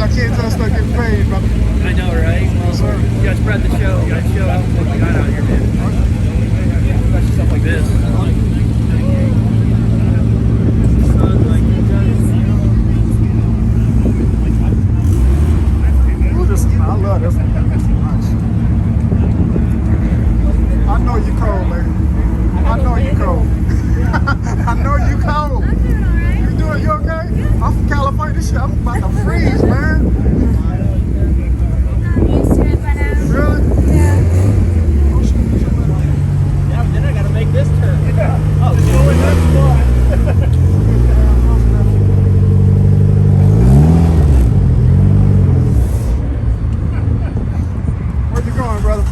I can't just start getting paid, brother. I know, right? Well, Yes, sir. you gotta spread the show. You gotta show how what we got out here, man. Especially stuff like this. I love this one. Nice. I know you cold, lady. I know you cold. I know you cold. I'm doing alright. You doing? You okay? I'm from California. This shit, I'm about to freeze, man. I'm used to it by now. Really? Yeah. Yeah, but then I gotta make this turn. Oh, you know what? That's fun. Where you going, brother?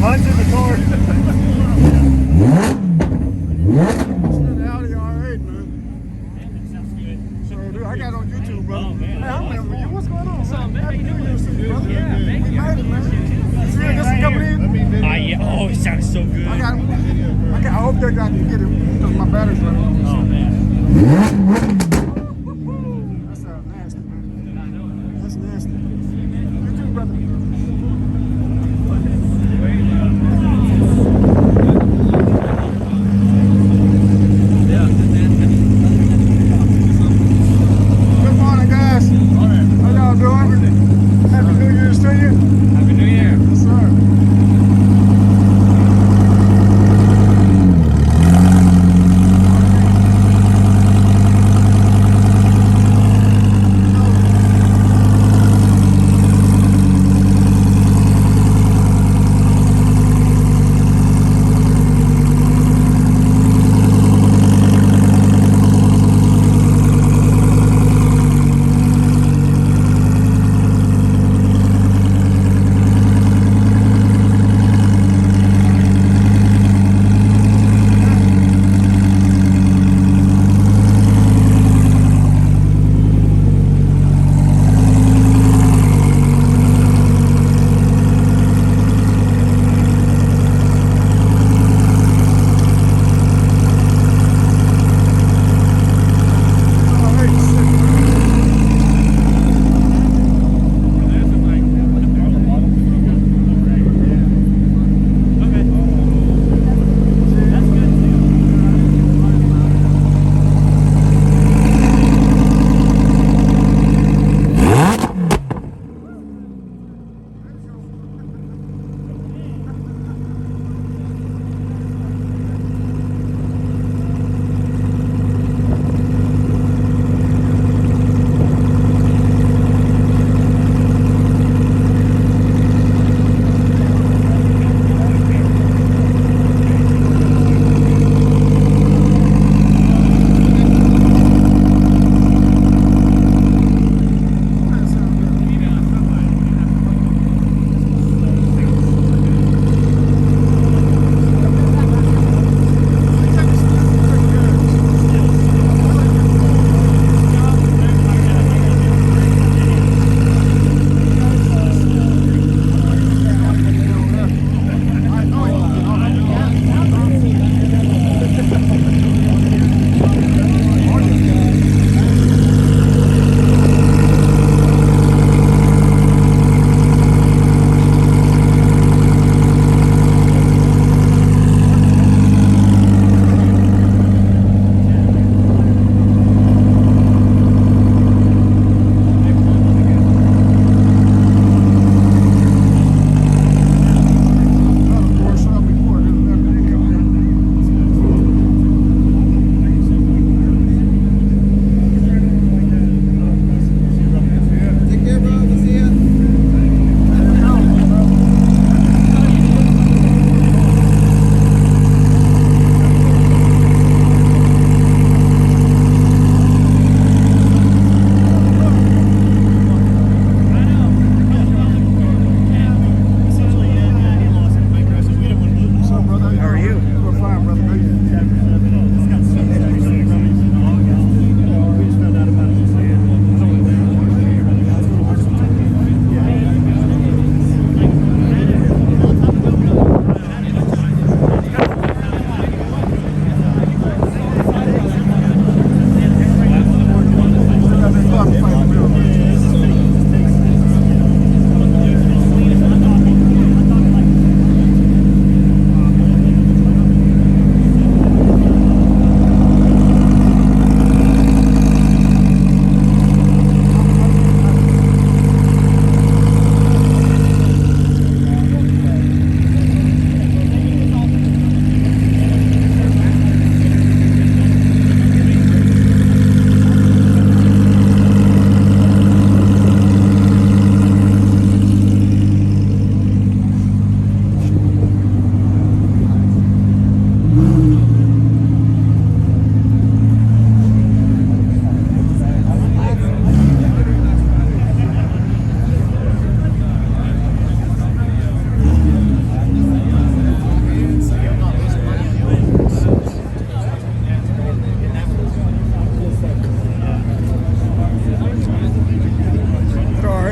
Mine's in the car. Audi R8, man. Sounds good. So, dude, I got on YouTube, brother. Oh, man. Hey, I remember you. What's going on? What's up, man? How you doing? Brother? Yeah, thank We you. made it, man. See, this is coming in. Yeah. Oh, it sounds so good. I hope they got to get it because my battery's running. Oh, man. That's nasty, man. That's nasty. You too, brother. Good morning, guys. How y'all doing? Happy New Year's to you. Happy New Year. Yes, sir.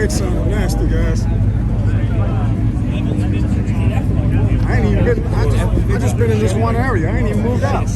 lights sound nasty, guys. I ain't even been. I just been in this one area. I ain't even moved out.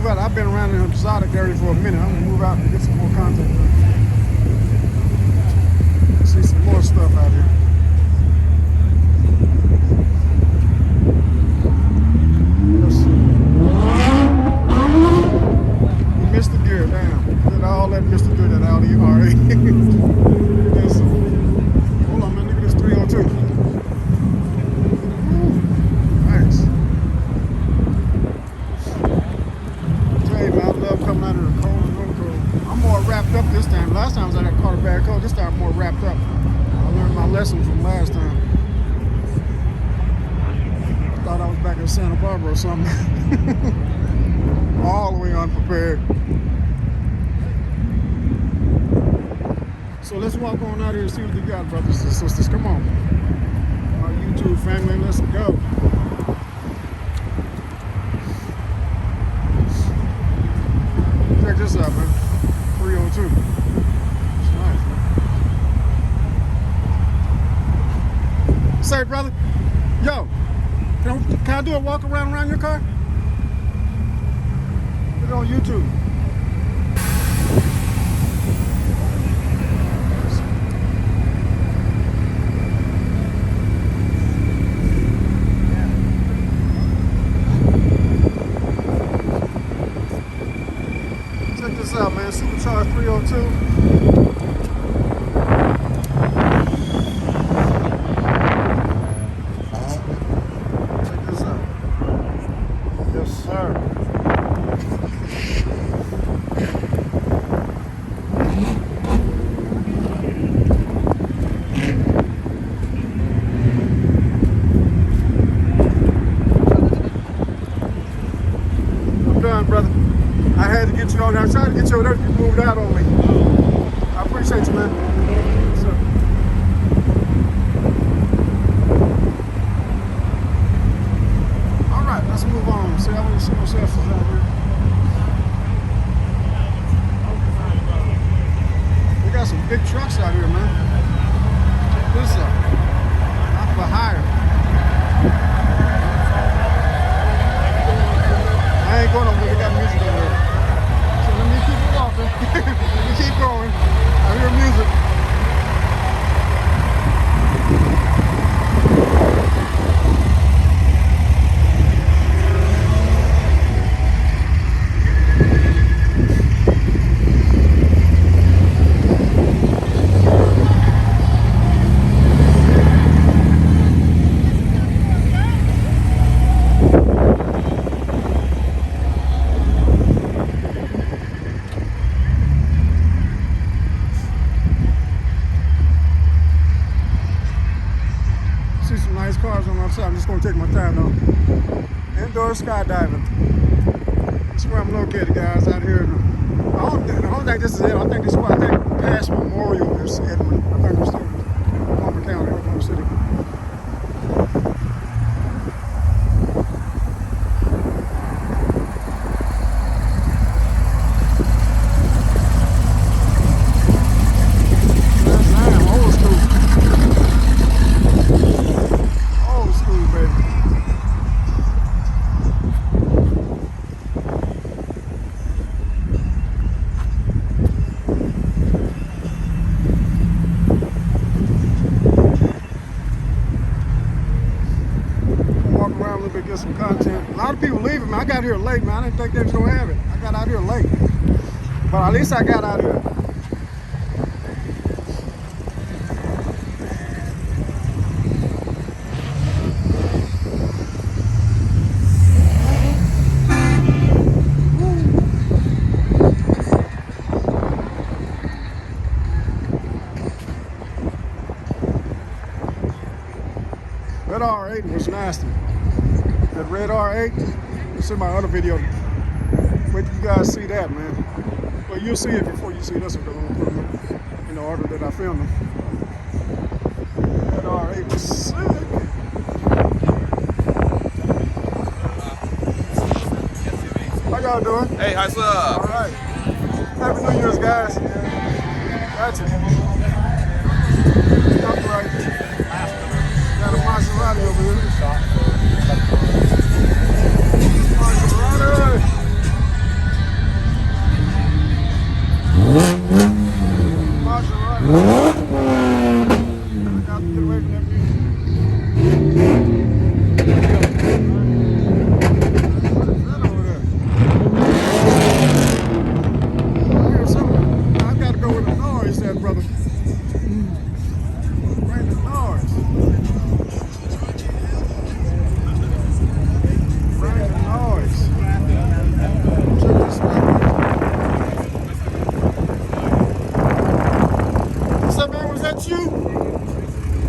I've been around in the exotic area for a minute. I'm gonna move out and get some more content. See some more stuff out here. You missed the gear, damn. Did all that Mr. Good at Audi already. Hold on, man. Look at this 302. Nice. I love coming out of the cold and wind cold. I'm more wrapped up this time. Last time I got caught a bad cold. This time I'm more wrapped up. I learned my lesson from last time. I thought I was back in Santa Barbara or something. All the way unprepared. So let's walk on out here and see what we got, brothers and sisters. Come on. Our YouTube family, let's go. Check this out, man. 302. It's nice, man. Say, brother. Yo, can I do a walk around your car? Put it on YouTube. Check this out, man. Supercharged 302. Check this out. Yes, sir. I'm done, brother. I had to get you on there. I tried to get you over there. You moved out on me. I appreciate you, man. Yes, sir. All right, let's move on. See, I want to see what's else is out here. We got some big trucks out here, man. Check this out. Not for hire. I ain't going over there. We got music over there. So let me keep it walking. Let me keep going. I hear music. See some nice cars on the outside. I'm just going to take my time though. Indoor skydiving. That's where I'm located, guys, out here. I don't think this is it. I think this is what I think past Memorial is Edmond. I think we're still in Palmer County, Oklahoma City. I got here late, man. I didn't think they was gonna have it. I got out here late. But at least I got out here. That R8 was nasty. That red R8, it's in my other video. Wait till you guys see that, man. Well, you'll see it before you see this one, because I'm gonna put them in the order that I filmed them. That R8 was sick. How y'all doing? Hey, how's up? All right. Happy New Year's, guys. Gotcha. Stop right. Got a Maserati over here. Maserati. Maserati. I got to get away from that view. What is that over there? I hear something. I got to go with the noise, that brother. Bring the noise.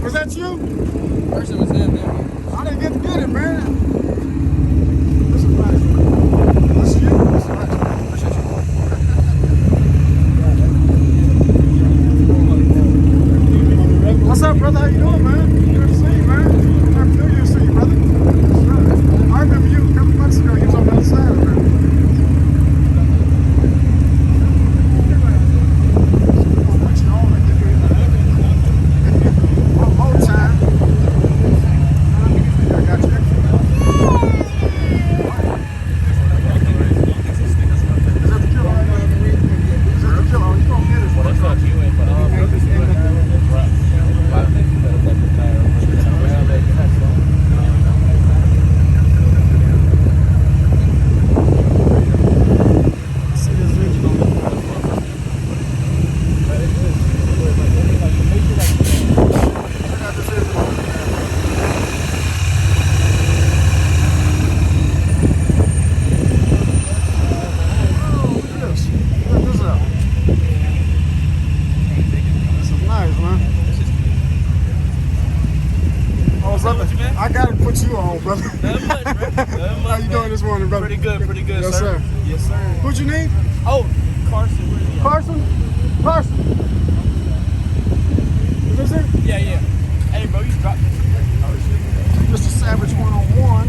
Was that you? First it was him, man. I didn't get to get it, man. This is nice. This is you. This is nice. Appreciate you. What's up, brother? How you doing, man? Good to see you, man. Happy New Year to see you, brother. I remember you a couple months ago. You was on the other side of it. I gotta put you on, brother. Nothing much, man. Nothing much, How you doing this morning, brother? Pretty good, Yes, sir. Yes, sir. Who'd you need? Oh, Carson. Where's he at? Carson? Is this it? Yeah. Hey, bro, you dropped this. Just a Savage one-on-one.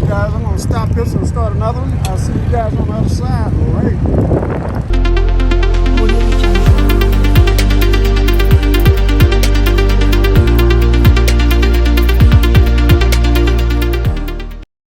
Guys, I'm gonna stop this and start another one. I'll see you guys on the other side. All right.